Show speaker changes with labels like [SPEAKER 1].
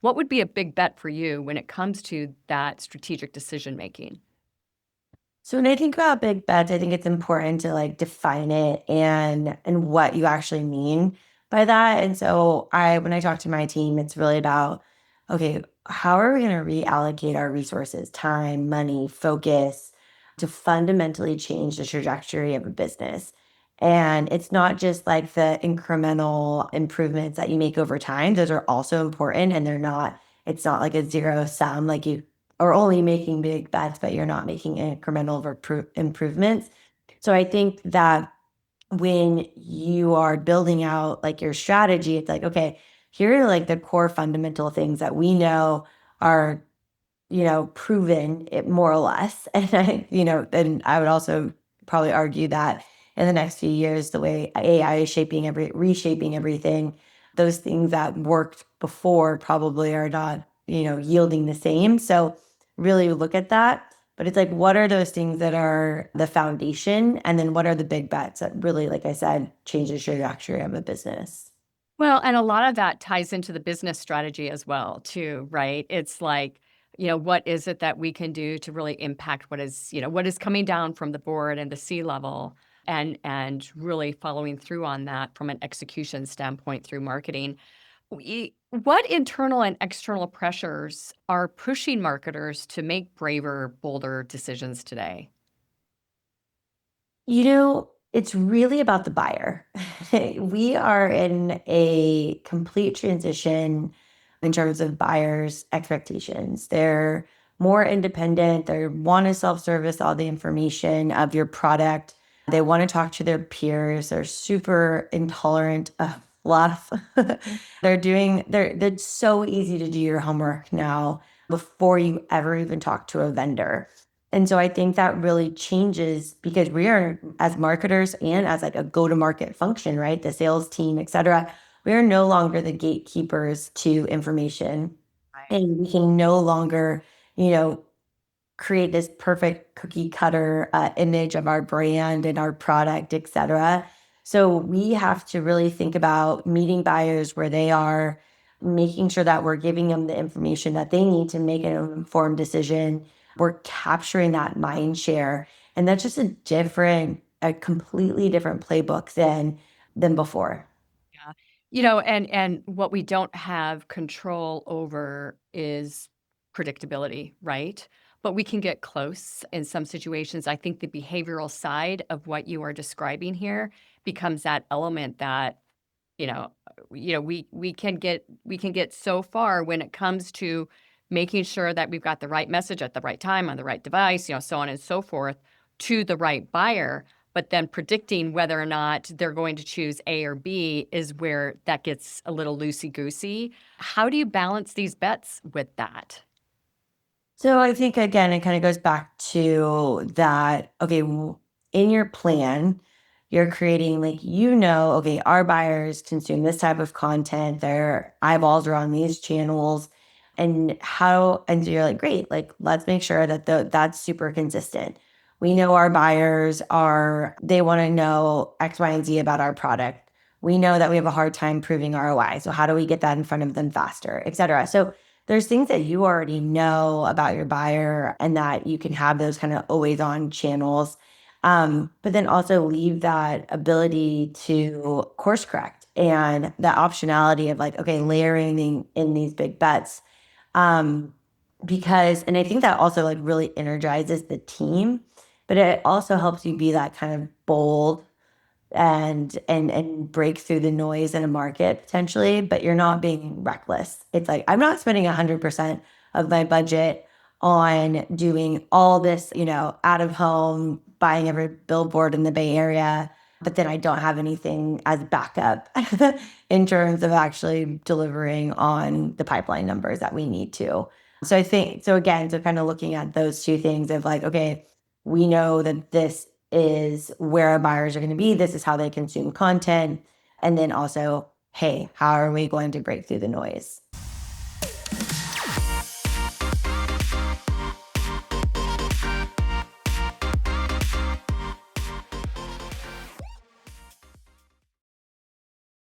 [SPEAKER 1] What would be a big bet for you when it comes to that strategic decision making?
[SPEAKER 2] So when I think about big bets, I think it's important to like define it and what you actually mean by that. And so when I talk to my team, it's really about, okay, how are we going to reallocate our resources, time, money, focus to fundamentally change the trajectory of a business? And it's not just like the incremental improvements that you make over time. Those are also important and it's not like a zero sum, like you or only making big bets, but you're not making incremental improvements. So I think that when you are building out like your strategy, it's like, okay, here are like the core fundamental things that we know are, proven it more or less. And then I would also probably argue that in the next few years, the way AI is reshaping everything, those things that worked before probably are not, yielding the same. So really look at that. But it's like, what are those things that are the foundation? And then what are the big bets that really, like I said, change the trajectory of a business?
[SPEAKER 1] Well, and a lot of that ties into the business strategy as well, too, right? It's like, what is it that we can do to really impact what is coming down from the board and the C level and really following through on that from an execution standpoint through marketing. What internal and external pressures are pushing marketers to make braver, bolder decisions today?
[SPEAKER 2] It's really about the buyer. We are in a complete transition in terms of buyers' expectations. They're more independent. They want to self-service all the information of your product. They want to talk to their peers. They're super intolerant of fluff. They're so easy to do your homework now before you ever even talk to a vendor. And so I think that really changes because we are as marketers and as like a go-to-market function, right? The sales team, et cetera. We are no longer the gatekeepers to information.
[SPEAKER 1] Right.
[SPEAKER 2] And we can no longer, you know, create this perfect cookie cutter image of our brand and our product, et cetera. So we have to really think about meeting buyers where they are, making sure that we're giving them the information that they need to make an informed decision. We're capturing that mind share. And that's just a completely different playbook than before.
[SPEAKER 1] Yeah. And what we don't have control over is predictability, right? But we can get close in some situations. I think the behavioral side of what you are describing here becomes that element that, we can get so far when it comes to making sure that we've got the right message at the right time on the right device, so on and so forth, to the right buyer. But then predicting whether or not they're going to choose A or B is where that gets a little loosey goosey. How do you balance these bets with that?
[SPEAKER 2] So I think again, it kind of goes back to that. Okay, in your plan, you're creating like, okay, our buyers consume this type of content. Their eyeballs are on these channels. And so you're like, great, like, let's make sure that that's super consistent. We know our buyers they want to know X, Y, and Z about our product. We know that we have a hard time proving ROI. So how do we get that in front of them faster, et cetera? So there's things that you already know about your buyer and that you can have those kind of always on channels. But then also leave that ability to course correct and that optionality of like, okay, layering in these big bets. Um, and I think that also like really energizes the team, but it also helps you be that kind of bold and break through the noise in a market potentially, but you're not being reckless. It's like I'm not spending 100% of my budget on doing all this, out of home, buying every billboard in the Bay Area, but then I don't have anything as backup in terms of actually delivering on the pipeline numbers that we need to. So I think so again, so kind of looking at those two things of like, okay, we know that this is where our buyers are going to be. This is how they consume content. And then also, hey, how are we going to break through the noise?